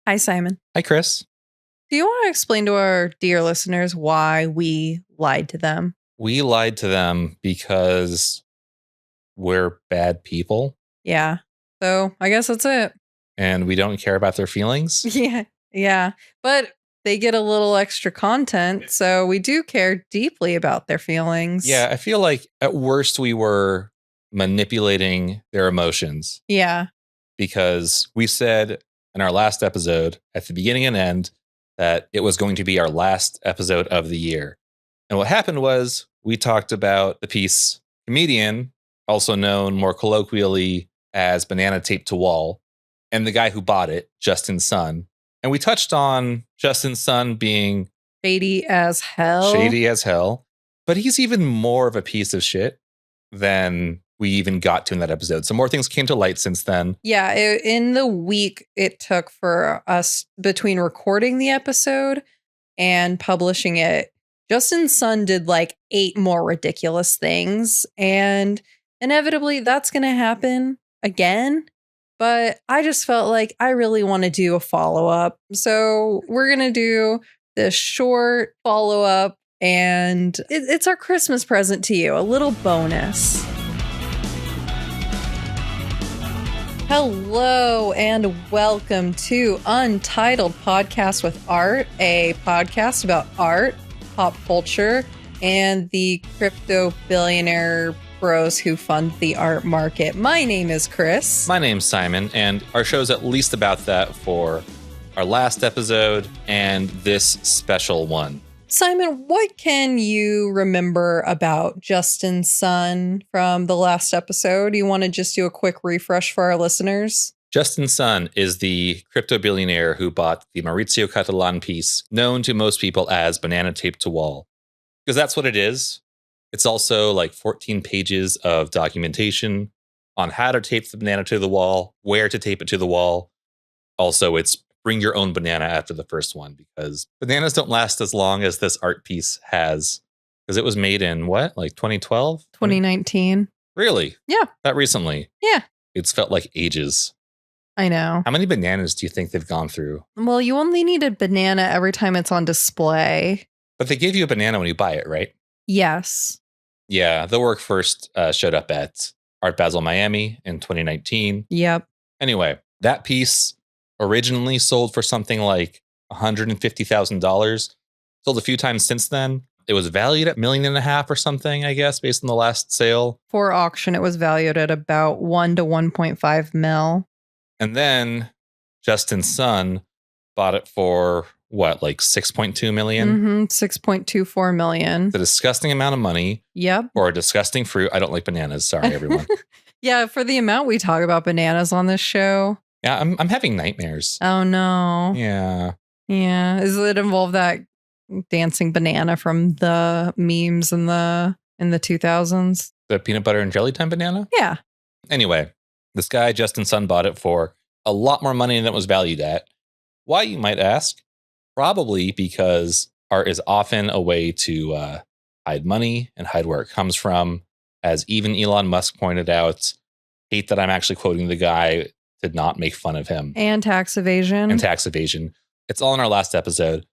Hi, Simon. Hi, Chris. Do you want to explain to our dear listeners why we lied to them? We lied to them because we're bad people Yeah. So I guess that's it. and we don't care about their feelings. Yeah. But they get a little extra content, so we do care deeply about their feelings. Yeah, I feel like at worst we were manipulating their emotions Yeah. because we said in our last episode at the beginning and end that it was going to be our last episode of the year. And what happened was we talked about the piece Comedian, also known more colloquially as Banana Taped to Wall, and the guy who bought it, Justin's son. And we touched on Justin's son being Shady as hell. But he's even more of a piece of shit than we even got to in that episode. So more things came to light since then. Yeah, in the week it took for us between recording the episode and publishing it, Justin's son did like 8 more ridiculous things, and inevitably that's going to happen again. But I just felt like I really want to do a follow-up. So we're going to do this short follow-up, and it's our Christmas present to you, a little bonus. Hello and welcome to Untitled Podcast with Art, a podcast about art, pop culture, and the crypto billionaire bros who fund the art market. My name is Chris. My name's Simon, and our show's at least about that for our last episode and this special one. Simon, what can you remember about Justin's son from the last episode? You want to just do a quick refresh for our listeners? Justin's son is the crypto billionaire who bought the Maurizio Catalan piece, known to most people as Banana Taped to Wall. Because that's what it is. It's also like 14 pages of documentation on how to tape the banana to the wall, where to tape it to the wall. Also, it's bring your own banana after the first one, because bananas don't last as long as this art piece has. Because it was made in what, like 2012? 2019. Really? Yeah. That recently? Yeah. It's felt like ages. I know. How many bananas do you think they've gone through? Well, you only need a banana every time it's on display. But they give you a banana when you buy it, right? Yes. Yeah, the work first showed up at Art Basel Miami in 2019. Yep. Anyway, that piece originally sold for something like $150,000. Sold a few times since then. It was valued at $1.5 million or something, I guess, based on the last sale. For auction, it was valued at about 1 to 1.5 mil. And then Justin's son bought it for what, like 6.2 million? 6.24 million. It's a disgusting amount of money. Yep. Or a disgusting fruit. I don't like bananas. Sorry, everyone. Yeah, for the amount we talk about bananas on this show. Yeah, I'm having nightmares. Oh, no. Yeah. Yeah. Does it involve that dancing banana from the memes in the 2000s? The peanut butter and jelly time banana? Yeah. Anyway, this guy, Justin's son, bought it for a lot more money than it was valued at. Why, you might ask? Probably because art is often a way to hide money and hide where it comes from. As even Elon Musk pointed out, hate that I'm actually quoting the guy, did not make fun of him. And tax evasion. It's all in our last episode.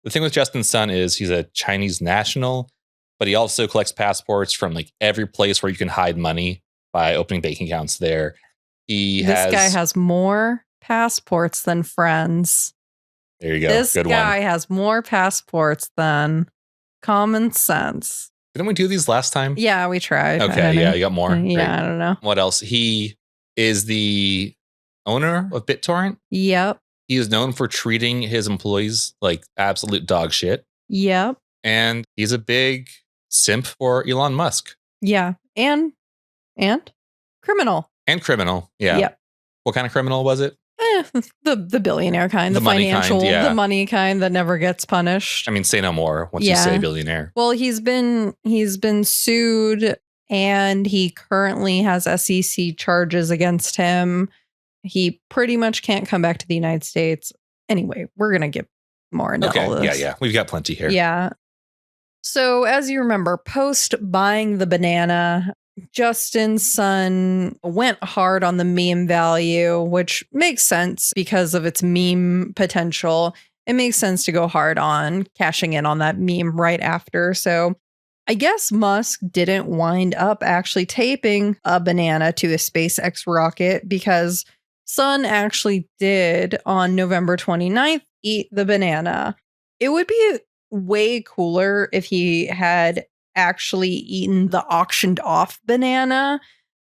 The thing with Justin's son is he's a Chinese national, but he also collects passports from like every place where you can hide money by opening bank accounts there. This guy has more passports than friends. There you go. This Good guy one. has more passports than common sense. Didn't we do these last time? Yeah, we tried. Okay, yeah, you got more. Yeah, Great. I don't know. What else? He is the owner of BitTorrent. Yep. He is known for treating his employees like absolute dog shit. Yep. And he's a big simp for Elon Musk. Yeah. And criminal. And criminal. Yeah. Yep. What kind of criminal was it? The billionaire kind, the money financial, kind, yeah. the money kind that never gets punished. I mean, say no more once you say billionaire. Well, he's been sued, and he currently has SEC charges against him. He pretty much can't come back to the United States. Anyway, we're going to get more into all this. Yeah. We've got plenty here. Yeah. So as you remember, post buying the banana, Justin's son went hard on the meme value, which makes sense because of its meme potential. It makes sense to go hard on cashing in on that meme right after. So I guess Musk didn't wind up actually taping a banana to a SpaceX rocket because Sun actually did on November 29th eat the banana. It would be way cooler if he had actually eaten the auctioned off banana.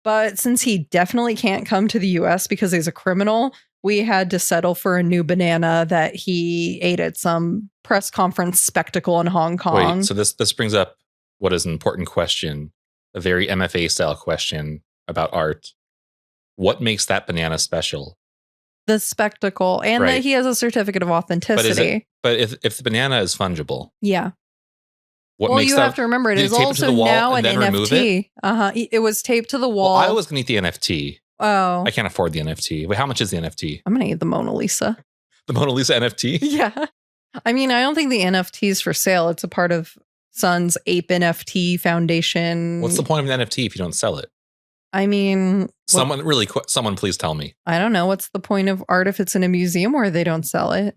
But since he definitely can't come to the US because he's a criminal, we had to settle for a new banana that he ate at some press conference spectacle in Hong Kong. Wait, so this brings up what is an important question, a very MFA style question about art. What makes that banana special? The spectacle, and that he has a certificate of authenticity. But if the banana is fungible, yeah. What well, you have to remember, it is also now an NFT. It was taped to the wall. Well, I was going to eat the NFT. Oh. I can't afford the NFT. Wait, how much is the NFT? I'm going to eat the Mona Lisa. The Mona Lisa NFT? Yeah. I mean, I don't think the NFT is for sale. It's a part of Sun's Ape NFT Foundation. What's the point of an NFT if you don't sell it? I mean... Someone please tell me. I don't know. What's the point of art if it's in a museum where they don't sell it?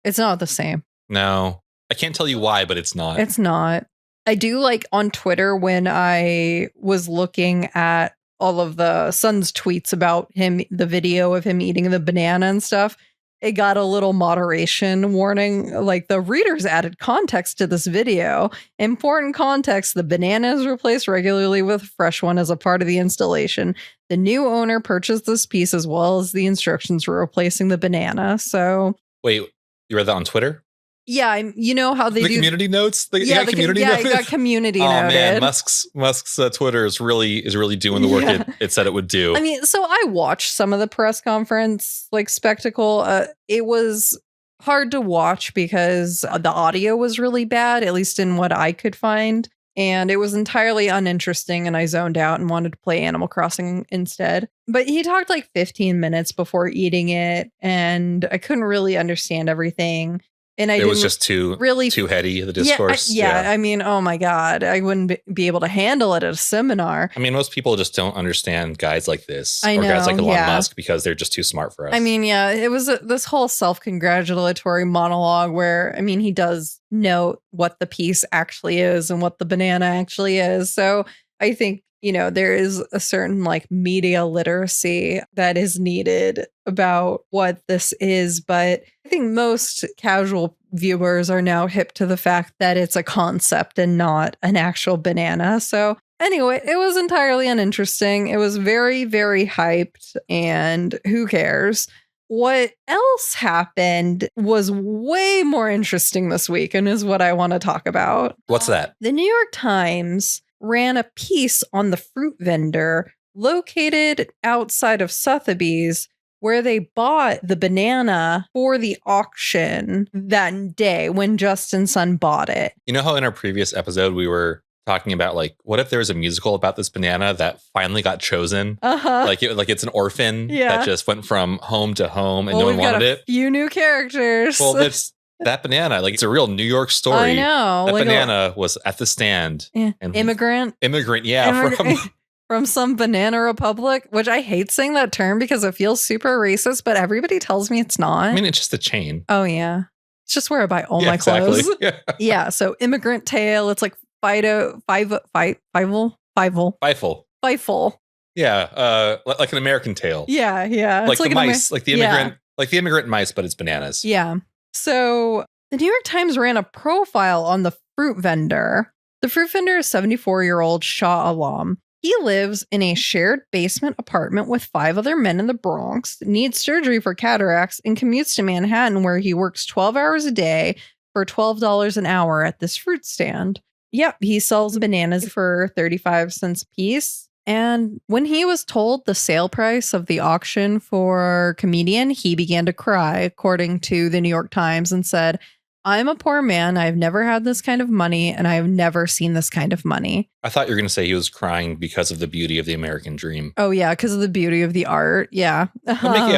It's not the same. No. I can't tell you why, but it's not. It's not. I do like on Twitter when I was looking at all of the Sun's tweets about him, the video of him eating the banana and stuff. It got a little moderation warning. Like the readers added context to this video. Important context. The banana is replaced regularly with a fresh one as a part of the installation. The new owner purchased this piece as well as the instructions for replacing the banana. So wait, you read that on Twitter? Yeah, you know how they do community notes. It got community noted. Oh man, Musk's Twitter is really doing the work it said it would do. I mean, so I watched some of the press conference spectacle. It was hard to watch because the audio was really bad, at least in what I could find, and it was entirely uninteresting. And I zoned out and wanted to play Animal Crossing instead. But he talked like 15 minutes before eating it, and I couldn't really understand everything. And it was just too heady, the discourse. Yeah, I mean, oh my God, I wouldn't be able to handle it at a seminar. I mean, most people just don't understand guys like this or guys like Elon Musk because they're just too smart for us. I mean, yeah, it was this whole self-congratulatory monologue where, I mean, he does note what the piece actually is and what the banana actually is. So I think, there is a certain media literacy that is needed about what this is. But I think most casual viewers are now hip to the fact that it's a concept and not an actual banana. So anyway, it was entirely uninteresting. It was very, very hyped, and who cares? What else happened was way more interesting this week and is what I want to talk about. What's that? The New York Times ran a piece on the fruit vendor located outside of Sotheby's where they bought the banana for the auction that day when Justin's son bought it. You know how in our previous episode we were talking about what if there's a musical about this banana that finally got chosen? Like it's an orphan that just went from home to home and no one wanted it. Few new characters. Well, that's that banana. It's a real New York story. I know. That banana was at the stand. And immigrant, from some banana republic, which I hate saying that term because it feels super racist, but everybody tells me it's not. I mean, it's just a chain. Oh yeah, it's just where I buy all my clothes. Yeah. So immigrant tail. It's like Fifle. Yeah, like an American tail. Yeah. Like the mice, like the immigrant mice, but it's bananas. Yeah. So the New York Times ran a profile on the fruit vendor. The fruit vendor is 74-year-old Shah Alam. He lives in a shared basement apartment with 5 other men in the Bronx, needs surgery for cataracts, and commutes to Manhattan where he works 12 hours a day for $12 an hour at this fruit stand. Yep, he sells bananas for 35 cents a piece. And when he was told the sale price of the auction for Comedian, he began to cry, according to the New York Times, and said, "I'm a poor man. I've never had this kind of money, and I've never seen this kind of money." I thought you were going to say he was crying because of the beauty of the American dream. Oh, yeah, because of the beauty of the art. Yeah.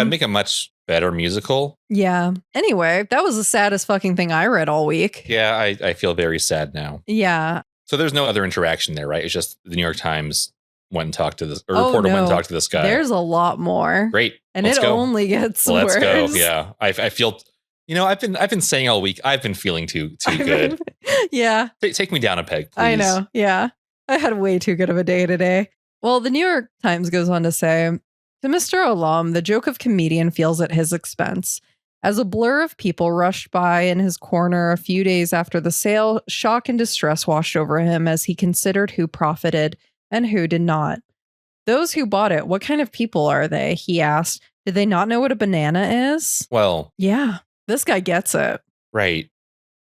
Make a much better musical. Yeah. Anyway, that was the saddest fucking thing I read all week. Yeah, I feel very sad now. Yeah. So there's no other interaction there, right? It's just the New York Times went and talked to this, or reporter went and talked to this guy. There's a lot more. Great. And it only gets worse. Let's go. Yeah. I feel, I've been saying all week, I've been feeling too good. Yeah. Take me down a peg, please. I know. Yeah. I had way too good of a day today. Well, the New York Times goes on to say, to Mr. Alam, the joke of comedian feels at his expense. As a blur of people rushed by in his corner a few days after the sale, shock and distress washed over him as he considered who profited and who did not. Those who bought it, what kind of people are they? He asked. Did they not know what a banana is? Well, yeah, this guy gets it. Right.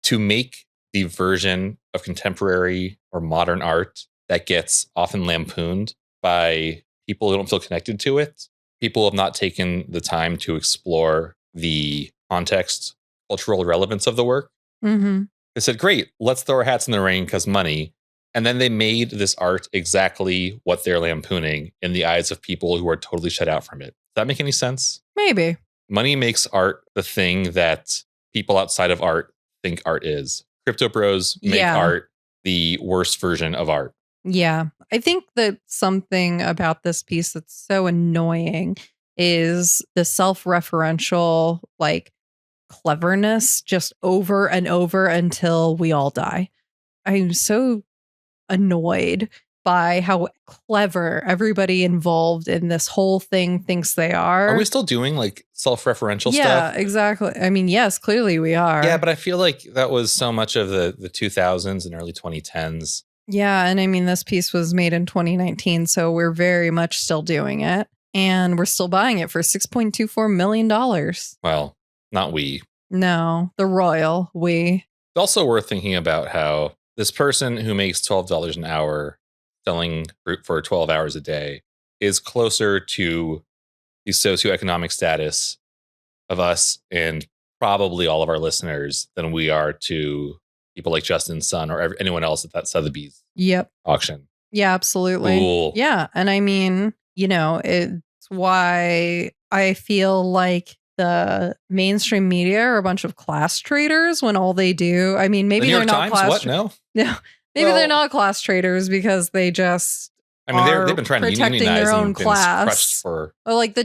To make the version of contemporary or modern art that gets often lampooned by people who don't feel connected to it, people have not taken the time to explore the context, cultural relevance of the work. Mm-hmm. They said, great, let's throw our hats in the ring because money. And then they made this art exactly what they're lampooning in the eyes of people who are totally shut out from it. Does that make any sense? Maybe. Money makes art the thing that people outside of art think art is. Crypto bros make art the worst version of art. Yeah. I think that something about this piece that's so annoying is the self-referential, like, cleverness just over and over until we all die. I'm so annoyed by how clever everybody involved in this whole thing thinks they are. Are we still doing like self-referential stuff? Yeah, exactly. I mean, yes, clearly we are. Yeah, but I feel like that was so much of the 2000s and early 2010s. Yeah, and I mean, this piece was made in 2019, so we're very much still doing it. And we're still buying it for $6.24 million. Well, not we. No, the royal we. It's also worth thinking about how this person who makes $12 an hour selling fruit for 12 hours a day is closer to the socioeconomic status of us and probably all of our listeners than we are to people like Justin's son or anyone else at that Sotheby's auction. Yeah, absolutely. Cool. Yeah. And I mean, it's why I feel like the mainstream media are a bunch of class traders when all they do, I mean, maybe they're not class. No. Maybe they're not class traders because they just they've been trying to protecting unionize their own and class. For like the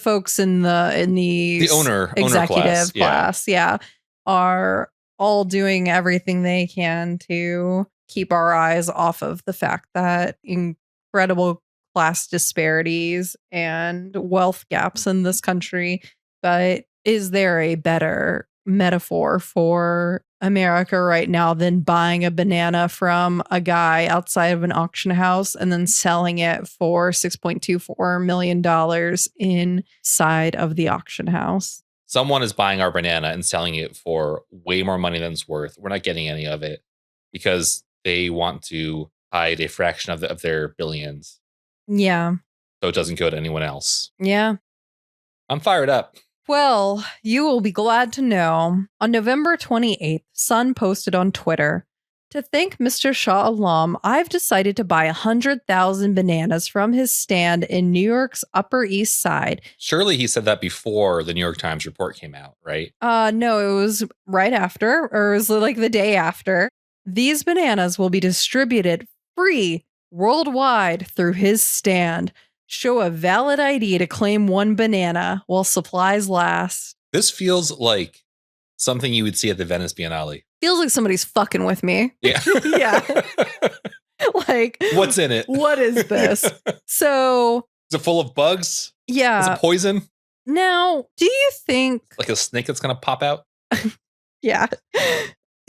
folks in the owner executive class, are all doing everything they can to keep our eyes off of the fact that incredible class disparities and wealth gaps in this country. But is there a better metaphor for America right now than buying a banana from a guy outside of an auction house and then selling it for $6.24 million inside of the auction house? Someone is buying our banana and selling it for way more money than it's worth. We're not getting any of it because they want to hide a fraction of their billions. Yeah. So it doesn't go to anyone else. Yeah. I'm fired up. Well, you will be glad to know on November 28th, Sun posted on Twitter, to thank Mr. Shah Alam, I've decided to buy 100,000 bananas from his stand in New York's Upper East Side. Surely he said that before the New York Times report came out, right? No, it was right after, or it was like the day after. These bananas will be distributed free worldwide through his stand. Show a valid ID to claim one banana while supplies last. This feels like something you would see at the Venice Biennale. Feels like somebody's fucking with me. Yeah. Yeah. Like, what's in it? What is this? So, is it full of bugs? Yeah. Is it poison? Now, do you think like a snake that's going to pop out? Yeah.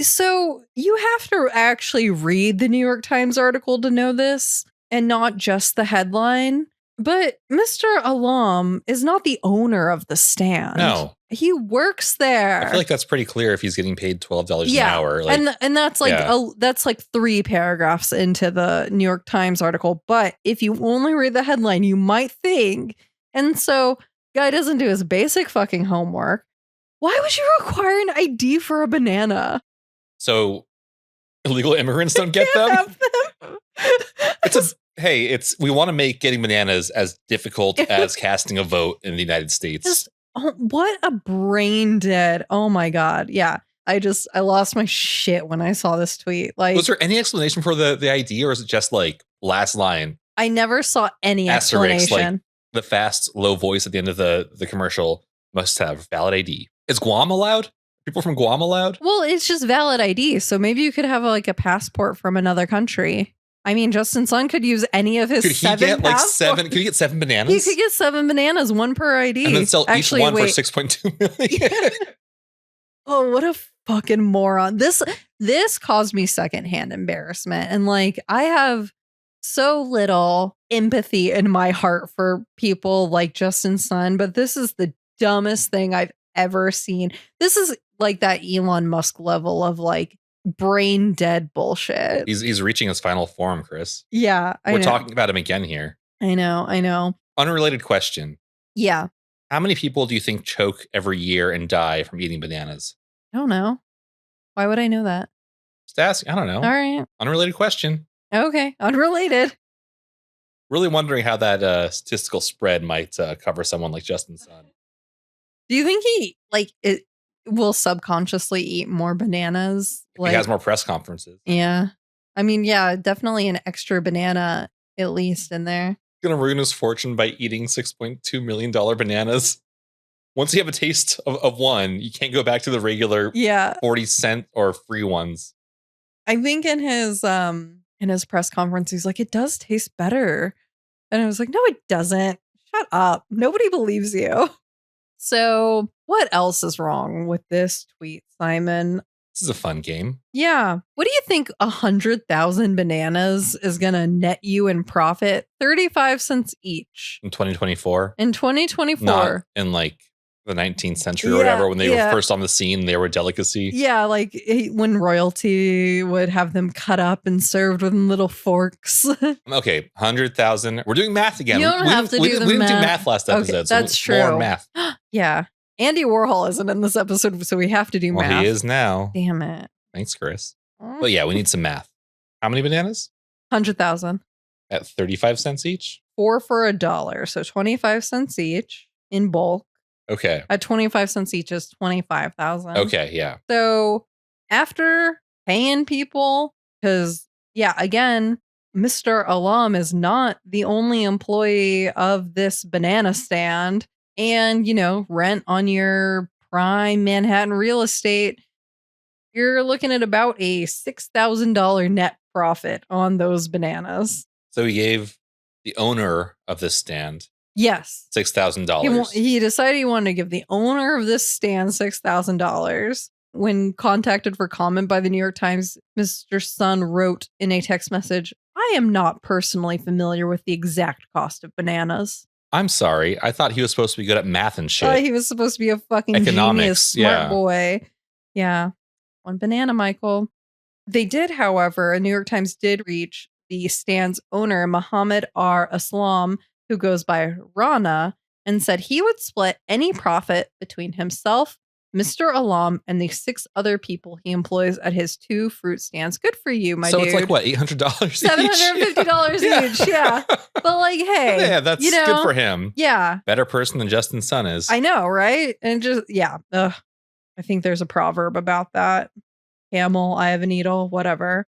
So you have to actually read the New York Times article to know this and not just the headline. But Mr. Alam is not the owner of the stand. No. He works there. I feel like that's pretty clear if he's getting paid $12 an hour. Like, and that's like that's like 3 paragraphs into the New York Times article. But if you only read the headline, you might think. And so guy doesn't do his basic fucking homework. Why would you require an ID for a banana? So illegal immigrants don't get them? We want to make getting bananas as difficult as casting a vote in the United States. What a brain dead. Oh my God. Yeah. I lost my shit when I saw this tweet. Like, was there any explanation for the ID, or is it just like Last line. I never saw any Asterisk, explanation. like the fast, low voice at the end of the commercial must have valid ID. Is Guam allowed? People from Guam allowed? Well, it's just valid ID. So maybe you could have like a passport from another country. I mean, Justin Sun could use any of his Could he get like seven? Could he get 7 bananas? He could get 7 bananas, one per ID. And then sell each one for 6.2 million. Oh, what a fucking moron. This caused me secondhand embarrassment. And like, I have so little empathy in my heart for people like Justin Sun, but this is the dumbest thing I've ever seen. This is like that Elon Musk level of like brain dead bullshit. He's reaching his final form, Chris. Yeah, We're talking about him again here. I know. Unrelated question. Yeah. How many people do you think choke every year and die from eating bananas? I don't know. Why would I know that? Just asking. I don't know. All right. Unrelated question. Okay. Unrelated. Really wondering how that statistical spread might cover someone like Justin Sun. Do you think he will subconsciously eat more bananas? He has more press conferences. Yeah. I mean, yeah, definitely an extra banana at least in there. He's gonna ruin his fortune by eating $6.2 million bananas. Once you have a taste of one, you can't go back to the regular 40-cent or free ones. I think in his press conference, he's like, it does taste better. And I was like, no, it doesn't. Shut up. Nobody believes you. So what else is wrong with this tweet, Simon? This is a fun game. Yeah. What do you think 100,000 bananas is going to net you in profit? 35 cents each. In 2024? In 2024. Not in like the 19th century or whatever, when they were first on the scene, they were a delicacy. Yeah, like when royalty would have them cut up and served with little forks. Okay, 100,000. We're doing math again. You don't have to do the math. We didn't do math last episode. Okay, that's true. More math. Yeah. Andy Warhol isn't in this episode, so we have to do math. Well, he is now. Damn it. Thanks, Chris. But yeah, we need some math. How many bananas? 100,000. At 35 cents each? 4 for $1. So 25 cents each in bulk. Okay. At 25 cents each is 25,000. Okay, yeah. So after paying people, because again, Mr. Alam is not the only employee of this banana stand. And, rent on your prime Manhattan real estate, you're looking at about a $6,000 net profit on those bananas. So he gave the owner of this stand $6,000. He decided he wanted to give the owner of this stand $6,000. When contacted for comment by the New York Times, Mr. Sun wrote in a text message, I am not personally familiar with the exact cost of bananas. I'm sorry. I thought he was supposed to be good at math and shit. He was supposed to be a fucking economics, genius, smart boy. Yeah. One banana, Michael. They did, however, a New York Times did reach the stand's owner, Muhammad R. Aslam, who goes by Rana, and said he would split any profit between himself, Mr. Alam, and the 6 other people he employs at his 2 fruit stands. Good for you, my dude. So it's like what, $800 $750 each, yeah. But like, hey. Yeah, that's good for him. Yeah. Better person than Justin Sun is. I know, right? And just, I think there's a proverb about that. Camel, eye of a needle, whatever.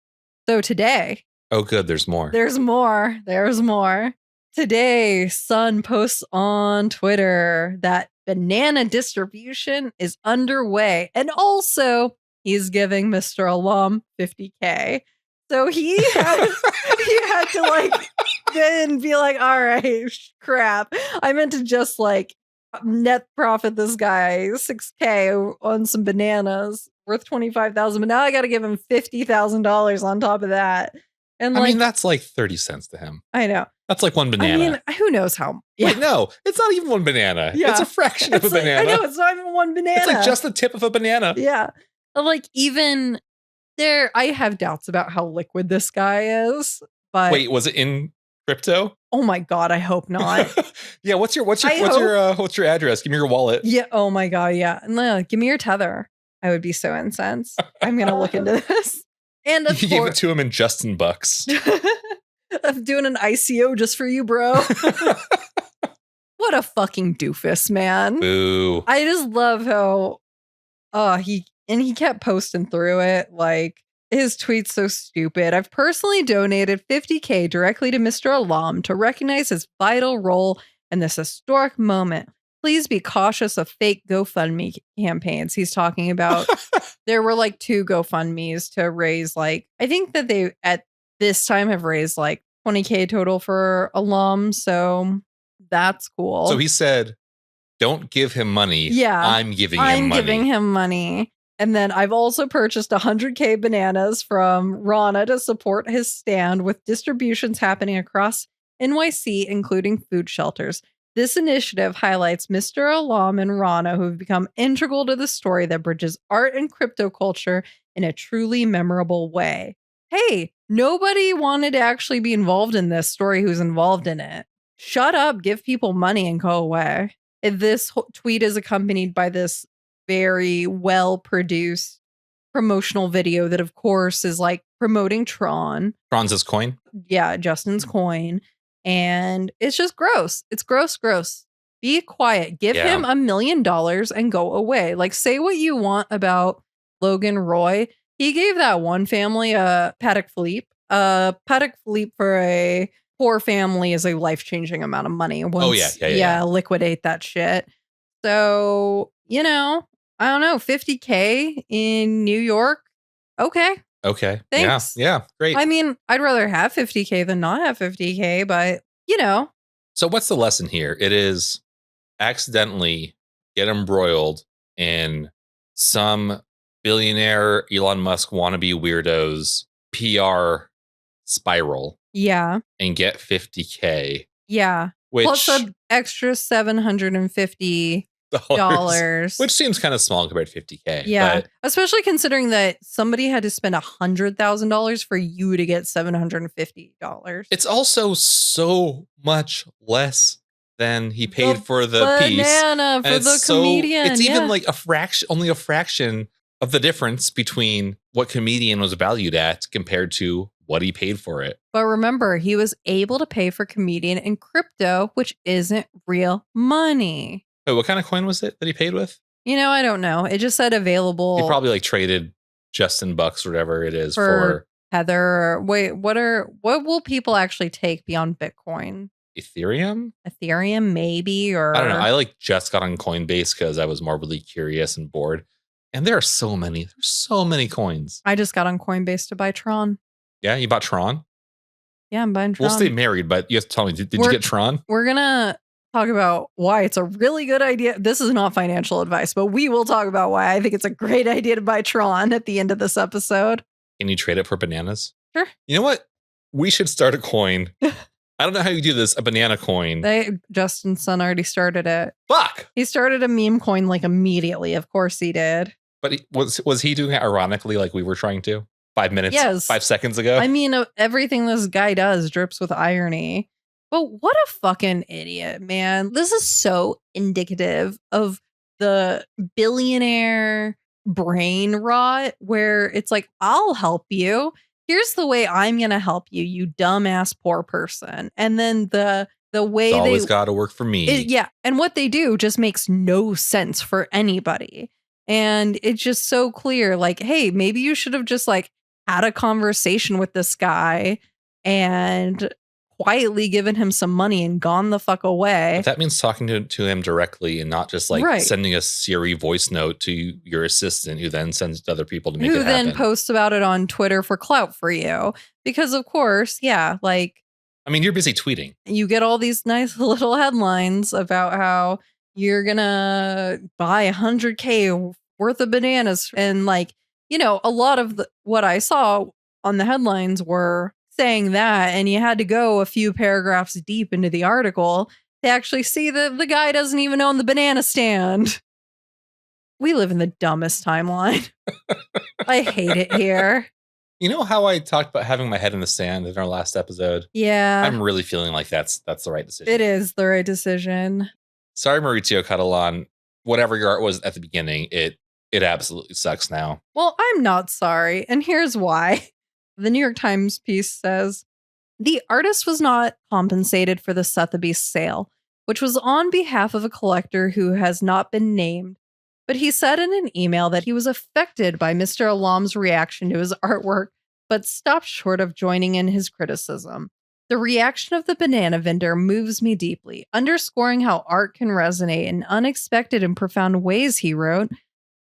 So today. Oh, good. There's more. There's more. Today, Sun posts on Twitter that banana distribution is underway. And also, he's giving Mr. Alam $50K. So he had to like then be like, all right, crap. I meant to just like net profit this guy $6K on some bananas worth $25,000, but now I got to give him $50,000 on top of that. And I mean, that's like 30 cents to him. I know. That's like one banana. I mean, who knows how? Yeah. Wait, no, it's not even one banana. Yeah. It's a fraction of a banana. I know, it's not even one banana. It's like just the tip of a banana. Yeah. Like even there, I have doubts about how liquid this guy is. But wait, was it in crypto? Oh my God, I hope not. Yeah, what's your address? Give me your wallet. Yeah. Oh my God. Yeah. No, give me your tether. I would be so incensed. I'm gonna look into this. And you gave it to him in Justin bucks. I'm doing an ICO just for you, bro. What a fucking doofus, man. Boo. I just love how he kept posting through it like, His tweet's so stupid. I've personally donated $50K directly to Mr. Alam to recognize his vital role in this historic moment. Please be cautious of fake GoFundMe campaigns. He's talking about there were like 2 GoFundMes to raise I think that they at this time have raised like $20K total for Alam. So that's cool. So he said, don't give him money. Yeah. I'm giving him money. And then I've also purchased 100K bananas from Rana to support his stand with distributions happening across NYC, including food shelters. This initiative highlights Mr. Alam and Rana, who have become integral to the story that bridges art and crypto culture in a truly memorable way. Hey, nobody wanted to actually be involved in this story who's involved in it. Shut up, give people money and go away. This tweet is accompanied by this very well-produced promotional video that, of course, is like promoting Tron. Tron's his coin? Yeah, Justin's coin. And it's just gross. It's gross. Be quiet. Give him $1 million and go away. Like, say what you want about Logan Roy. He gave that one family a Patek Philippe. Patek Philippe for a poor family is a life-changing amount of money. Yeah, liquidate that shit. So, I don't know, 50K in New York. Okay. Thanks. Yeah. Great. I mean, I'd rather have 50K than not have 50K, but So what's the lesson here? It is accidentally get embroiled in some billionaire Elon Musk wannabe weirdos PR spiral. Yeah. And get 50K. Yeah. Plus an extra $750. Which seems kind of small compared to 50K. Yeah. Especially considering that somebody had to spend $100,000 for you to get $750. It's also so much less than he paid for the piece. Banana for the comedian. It's even like only a fraction of the difference between what comedian was valued at compared to what he paid for it. But remember, he was able to pay for comedian in crypto, which isn't real money. Wait, what kind of coin was it that he paid with? I don't know. It just said available. He probably traded Justin bucks, whatever it is, for Tether. Wait, what will people actually take beyond Bitcoin? Ethereum, maybe, or I don't know. I just got on Coinbase because I was morbidly curious and bored. And there are so many. There's so many coins. I just got on Coinbase to buy Tron. Yeah, you bought Tron? Yeah, I'm buying Tron. We'll stay married, but you have to tell me, did you get Tron? We're gonna talk about why it's a really good idea. This is not financial advice, but we will talk about why I think it's a great idea to buy Tron at the end of this episode. Can you trade it for bananas? Sure. You know what? We should start a coin. I don't know how you do this, a banana coin. Justin's son already started it. Fuck! He started a meme coin immediately. Of course he did. But was he doing it ironically like we were trying to? 5 minutes? Yes. 5 seconds ago? I mean, everything this guy does drips with irony. But what a fucking idiot, man. This is so indicative of the billionaire brain rot where it's like, I'll help you. Here's the way I'm going to help you, you dumbass poor person. And then the way it's always got to work for me. Yeah. And what they do just makes no sense for anybody. And it's just so clear, hey, maybe you should have just had a conversation with this guy and quietly given him some money and gone the fuck away. But that means talking to him directly and not just sending a Siri voice note to your assistant who then sends it to other people to make it happen. Who then posts about it on Twitter for clout for you. Because of course, yeah, I mean, you're busy tweeting. You get all these nice little headlines about how you're gonna buy 100K worth of bananas. And a lot of what I saw on the headlines were saying that, and you had to go a few paragraphs deep into the article to actually see that the guy doesn't even own the banana stand. We live in the dumbest timeline. I hate it here. You know how I talked about having my head in the sand in our last episode? Yeah. I'm really feeling like that's the right decision. It is the right decision. Sorry, Maurizio Catalan. Whatever your art was at the beginning, it absolutely sucks now. Well, I'm not sorry, and here's why. The New York Times piece says, the artist was not compensated for the Sotheby's sale, which was on behalf of a collector who has not been named, But he said in an email that he was affected by Mr. Alam's reaction to his artwork, but stopped short of joining in his criticism. The reaction of the banana vendor moves me deeply, underscoring how art can resonate in unexpected and profound ways, he wrote.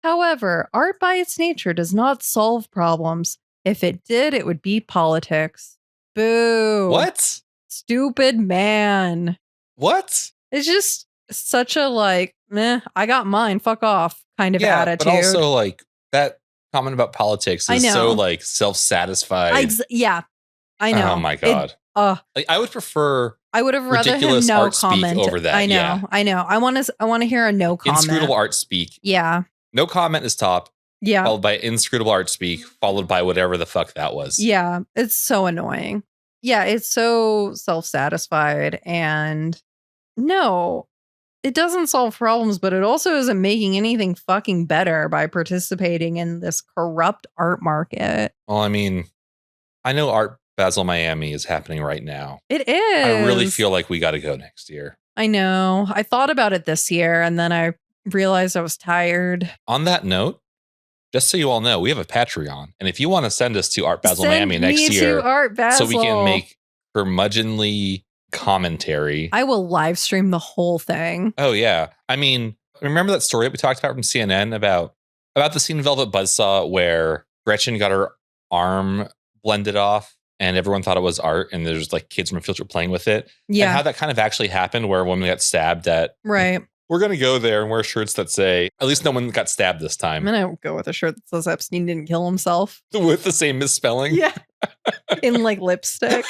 However, art by its nature does not solve problems. If it did, it would be politics. Boo. What? Stupid man. What? It's just such a like, meh, I got mine, fuck off kind of attitude. But also like that comment about politics is so like self-satisfied. Yeah, I know. Oh my God. Like, I would prefer I would have rather him no art comment speak over that. I know. I want to hear a no comment. Inscrutable art speak. Yeah. No comment is top. Yeah. Followed by inscrutable art speak, followed by whatever the fuck that was. Yeah. It's so annoying. Yeah, it's so self-satisfied, and no, it doesn't solve problems, but it also isn't making anything fucking better by participating in this corrupt art market. Well, I mean, I know Art Basel Miami is happening right now. It is. I really feel like we got to go next year. I know. I thought about it this year, and then I realized I was tired. On that note, just so you all know, we have a Patreon. And if you want to send us to Art Basel Miami next year, Art Basel, so we can make curmudgeonly commentary, I will live stream the whole thing. Oh, yeah. I mean, remember that story that we talked about from CNN about the scene in Velvet Buzzsaw where Gretchen got her arm blended off and everyone thought it was art and there's like kids from a field trip playing with it? Yeah. And how that kind of actually happened where a woman got stabbed at. Right. We're going to go there and wear shirts that say, at least no one got stabbed this time. I'm going to go with a shirt that says Epstein didn't kill himself. With the same misspelling? Yeah. In like lipstick.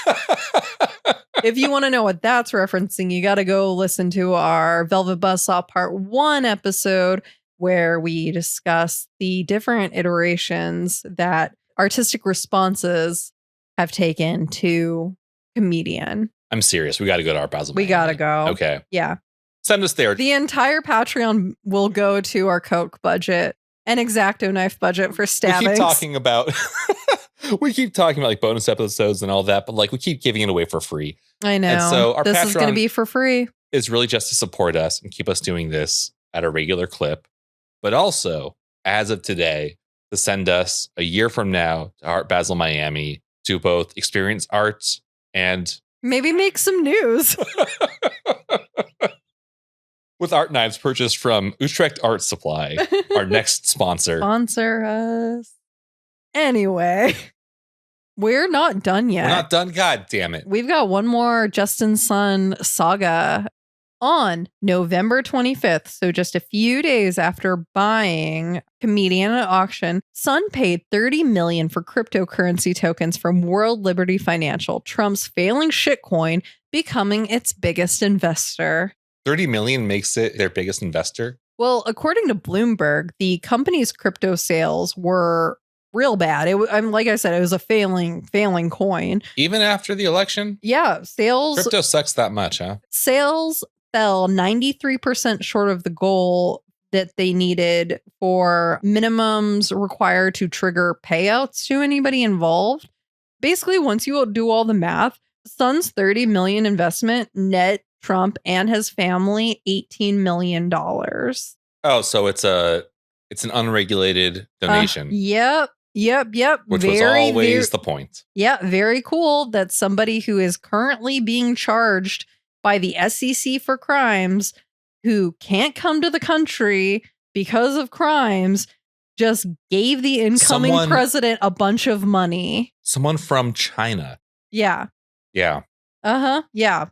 If you want to know what that's referencing, you got to go listen to our Velvet Buzzsaw Part 1 episode where we discuss the different iterations that artistic responses have taken to comedian. I'm serious. We got to go to Art Basel. We got to go. Okay. Yeah. Send us there. The entire Patreon will go to our Coke budget and X-Acto knife budget for stabbings. We keep talking about like bonus episodes and all that, but like we keep giving it away for free. I know. And so our this Patreon is going to be for free. Is really just to support us and keep us doing this at a regular clip, but also as of today to send us a year from now to Art Basel Miami to both experience art and maybe make some news. With art knives purchased from Utrecht Art Supply, our next sponsor. Sponsor us. Anyway, we're not done yet. We're not done. God damn it. We've got one more Justin Sun saga on November 25th. So just a few days after buying Comedian at auction, Sun paid $30 million for cryptocurrency tokens from World Liberty Financial, Trump's failing shitcoin becoming its biggest investor. 30 million makes it their biggest investor? Well, according to Bloomberg, the company's crypto sales were real bad. Like I said, it was a failing coin. Even after the election? Yeah, sales. Crypto sucks that much, huh? Sales fell 93% short of the goal that they needed for minimums required to trigger payouts to anybody involved. Basically, once you do all the math, Sun's $30 million investment net Trump and his family $18 million. Oh, so it's an unregulated donation. Yep. Which was always the point. Yeah, very cool that somebody who is currently being charged by the SEC for crimes, who can't come to the country because of crimes, just gave the incoming president a bunch of money. Someone from China. Yeah. Yeah. Uh-huh. Yeah.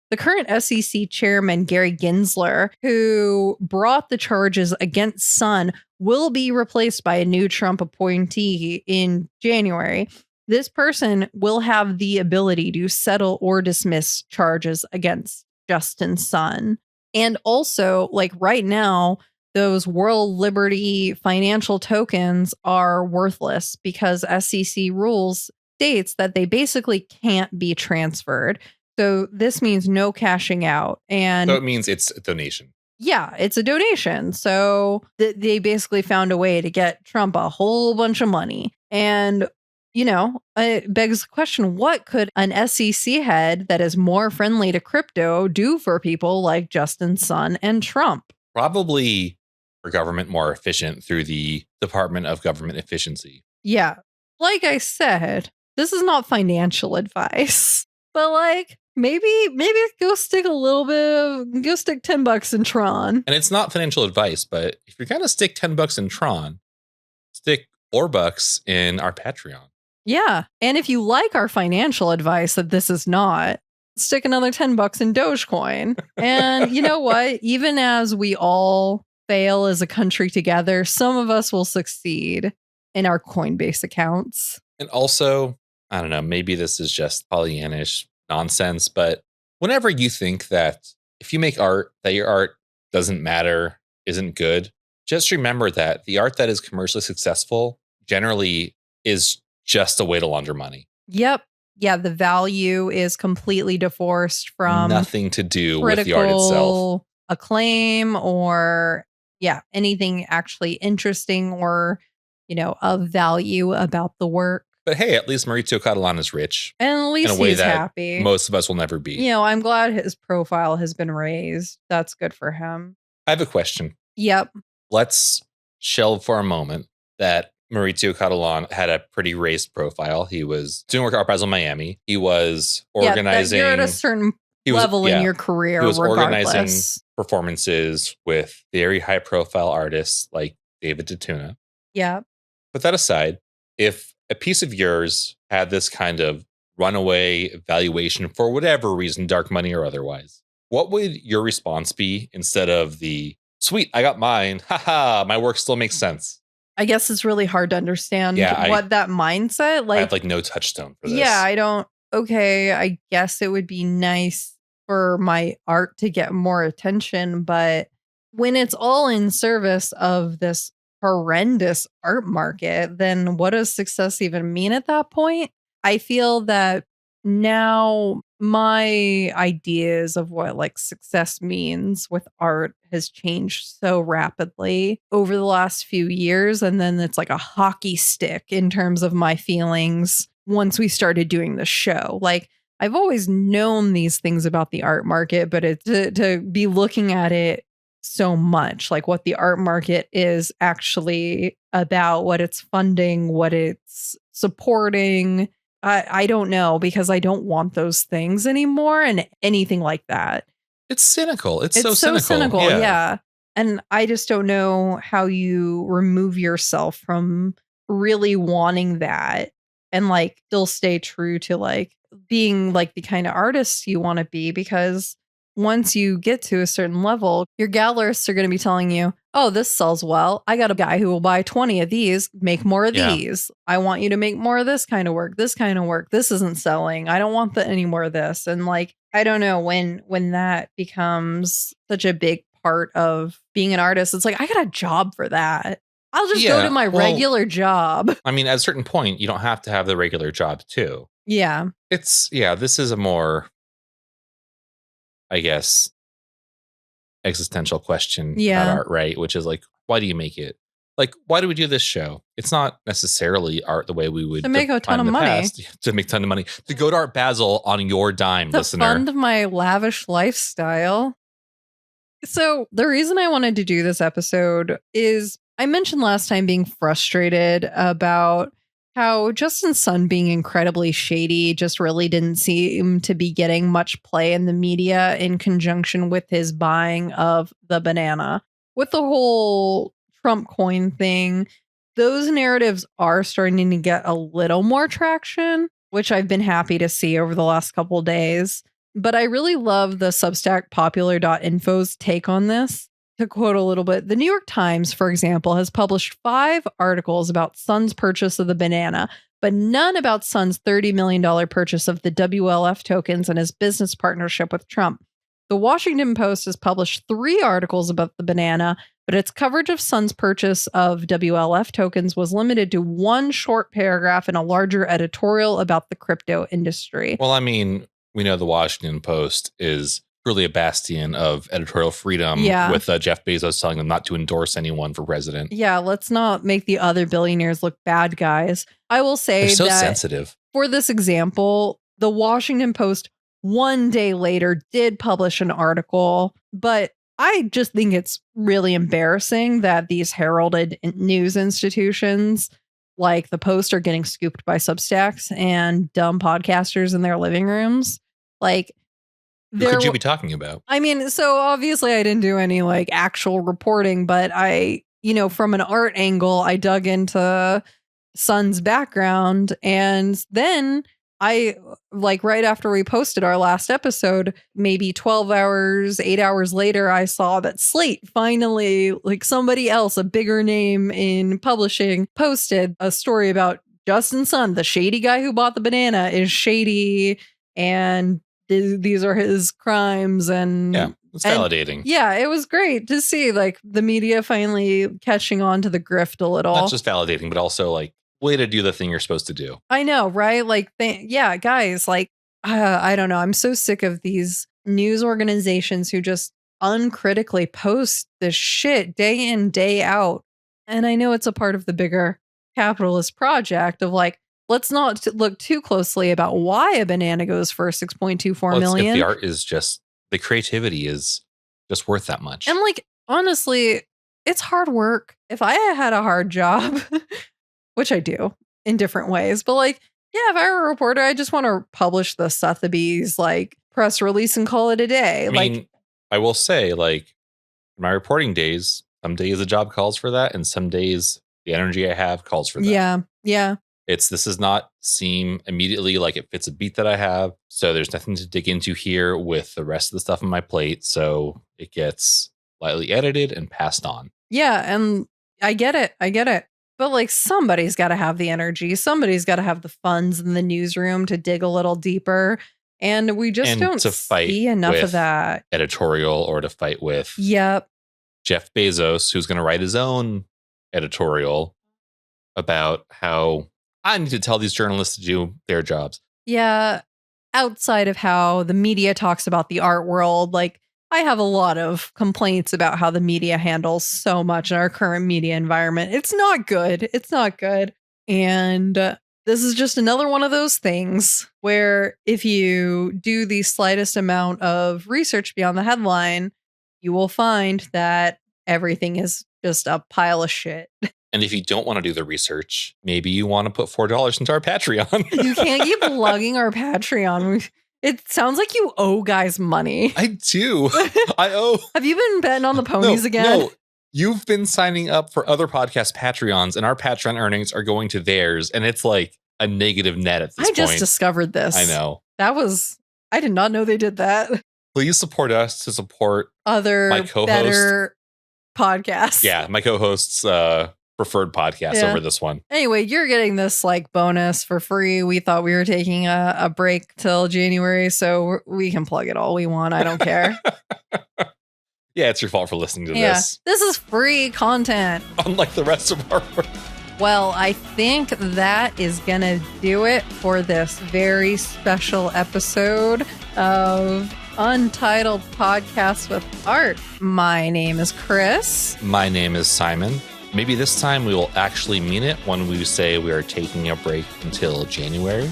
The current SEC chairman, Gary Gensler, who brought the charges against Sun, will be replaced by a new Trump appointee in January. This person will have the ability to settle or dismiss charges against Justin Sun. And also, like right now, those World Liberty Financial tokens are worthless because SEC rules states that they basically can't be transferred. So this means no cashing out. And so it means it's a donation. Yeah, it's a donation. So they basically found a way to get Trump a whole bunch of money. And, it begs the question, what could an SEC head that is more friendly to crypto do for people like Justin Sun and Trump? Probably our government more efficient through the Department of Government Efficiency. Yeah. Like I said, this is not financial advice, but like maybe go stick $10 in Tron. And it's not financial advice, but if you're going to stick $10 in Tron, stick $4 in our Patreon. Yeah. And if you like our financial advice that this is not, stick another $10 in Dogecoin. And you know what? Even as we all fail as a country together, some of us will succeed in our Coinbase accounts. And also, I don't know, maybe this is just Pollyannish nonsense, but whenever you think that if you make art, that your art doesn't matter, isn't good, just remember that the art that is commercially successful generally is just a way to launder money. Yep. Yeah, the value is completely divorced from nothing to do with the art itself. Acclaim or anything actually interesting or, of value about the work. But hey, at least Maurizio Catalan is rich. And at least in a way he's that happy. Most of us will never be. I'm glad his profile has been raised. That's good for him. I have a question. Yep. Let's shelve for a moment that Maurizio Catalan had a pretty raised profile. He was doing work at Art Basel Miami. He was organizing. You're at a certain level in your career. He was regardless. organizing performances with very high profile artists like David DeTuna. Yeah. Put that aside. If a piece of yours had this kind of runaway valuation for whatever reason, dark money or otherwise, what would your response be instead of the sweet, I got mine, haha, my work still makes sense? I guess it's really hard to understand what that mindset, I have no touchstone for this. Yeah, I guess it would be nice for my art to get more attention, but when it's all in service of this horrendous art market, then what does success even mean at that point? I feel that now my ideas of what success means with art has changed so rapidly over the last few years. And then it's like a hockey stick in terms of my feelings once we started doing the show. I've always known these things about the art market, but to be looking at it so much, what the art market is actually about, what it's funding, what it's supporting, I don't know, because I don't want those things anymore and anything like that. It's cynical. It's so cynical. Yeah. And I just don't know how you remove yourself from really wanting that and still stay true to being the kind of artist you want to be, because once you get to a certain level, your gallerists are going to be telling you, oh, this sells well. I got a guy who will buy 20 of these, make more of these. I want you to make more of this kind of work. This kind of work. This isn't selling. I don't want any more of this. And I don't know, when that becomes such a big part of being an artist, it's I got a job for that. I'll just go to my regular job. I mean, at a certain point, you don't have to have the regular job too. Yeah. This is a more, I guess, existential question about art, right? Which is why do you make it? Why do we do this show? It's not necessarily art the way we would to make a ton of money. To make a ton of money. To go to Art Basel on your dime, listener. To fund my lavish lifestyle. So the reason I wanted to do this episode is I mentioned last time being frustrated about how Justin Sun being incredibly shady just really didn't seem to be getting much play in the media in conjunction with his buying of the banana. With the whole Trump coin thing, those narratives are starting to get a little more traction, which I've been happy to see over the last couple of days. But I really love the Substack popular.info's take on this. To quote a little bit, the New York Times, for example, has published 5 articles about Sun's purchase of the banana, but none about Sun's $30 million purchase of the WLF tokens and his business partnership with Trump. The Washington Post has published 3 articles about the banana, but its coverage of Sun's purchase of WLF tokens was limited to 1 short paragraph in a larger editorial about the crypto industry. Well, I mean, we know the Washington Post is really a bastion of editorial freedom with Jeff Bezos telling them not to endorse anyone for president. Yeah, let's not make the other billionaires look bad guys. I will say they're so sensitive. For this example, the Washington Post 1 day later did publish an article, but I just think it's really embarrassing that these heralded news institutions like the Post are getting scooped by Substacks and dumb podcasters in their living rooms. Like, Who could you be talking about? I mean, so obviously I didn't do any like actual reporting, but from an art angle, I dug into Sun's background, and then I right after we posted our last episode, maybe 12 hours, 8 hours later, I saw that Slate finally, like somebody else, a bigger name in publishing, posted a story about Justin Sun, the shady guy who bought the banana, is shady, and these are his crimes. And yeah, it's validating. Yeah, it was great to see like the media finally catching on to the grift a little. Not just validating, but also like way to do the thing you're supposed to do. I know, right? Like, guys, like, I don't know. I'm so sick of these news organizations who just uncritically post this shit day in, day out. And I know it's a part of the bigger capitalist project of like, let's not look too closely about why a banana goes for 6.24 million. If the art is just, the creativity is just worth that much. And like, honestly, it's hard work. If I had a hard job, which I do in different ways, but like, yeah, if I were a reporter, I just want to publish the Sotheby's like press release and call it a day. I mean, I will say, like, my reporting days, some days the job calls for that, and some days the energy I have calls for that. Yeah. This does not seem immediately like it fits a beat that I have. So there's nothing to dig into here with the rest of the stuff on my plate. So it gets lightly edited and passed on. Yeah. And I get it. But like somebody's got to have the energy. Somebody's got to have the funds in the newsroom to dig a little deeper. And we just don't see enough of that. Editorial, or to fight with Jeff Bezos, who's going to write his own editorial about how I need to tell these journalists to do their jobs. Yeah. Outside of how the media talks about the art world, like I have a lot of complaints about how the media handles so much in our current media environment. It's not good. And this is just another one of those things where if you do the slightest amount of research beyond the headline, you will find that everything is just a pile of shit. And if you don't want to do the research, maybe you want to put $4 into our Patreon. You can't keep plugging our Patreon. It sounds like you owe guys money. I do. I owe. Have you been betting on the ponies again? No. You've been signing up for other podcast Patreons, and our Patreon earnings are going to theirs. And it's like a negative net at this point. I just discovered this. I know. I did not know they did that. Please support us to support other my co-host. Better podcasts. Yeah, my co-host's preferred podcast over this one. Anyway, you're getting this like bonus for free. We thought we were taking a break till January, so we can plug it all we want. I don't care. Yeah, it's your fault for listening to this. This is free content. Unlike the rest of our work. Well, I think that is going to do it for this very special episode of Untitled Podcast with Art. My name is Chris. My name is Simon. Maybe this time we will actually mean it when we say we are taking a break until January.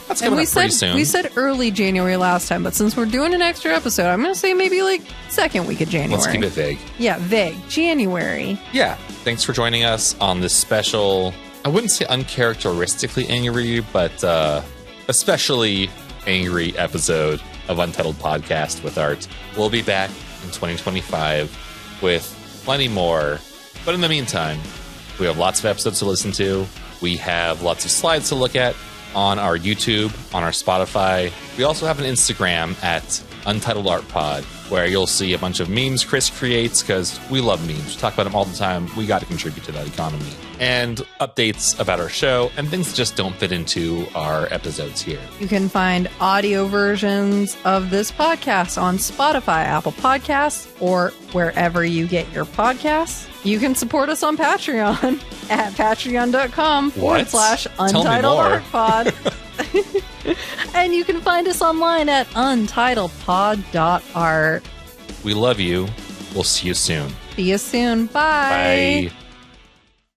That's coming up pretty soon. We said early January last time, but since we're doing an extra episode, I'm going to say maybe like second week of January. Let's keep it vague. Yeah, vague. January. Yeah. Thanks for joining us on this special, I wouldn't say uncharacteristically angry, but especially angry episode of Untitled Podcast with Art. We'll be back in 2025 with plenty more. But in the meantime, we have lots of episodes to listen to. We have lots of slides to look at on our YouTube, on our Spotify. We also have an Instagram at Untitled Art Pod, where you'll see a bunch of memes Chris creates, because we love memes. We talk about them all the time. We got to contribute to that economy. And updates about our show and things that just don't fit into our episodes here. You can find audio versions of this podcast on Spotify, Apple Podcasts, or wherever you get your podcasts. You can support us on Patreon at patreon.com/UntitledArtPod. And you can find us online at untitledpod.art. We love you. We'll see you soon. See you soon. Bye. Bye.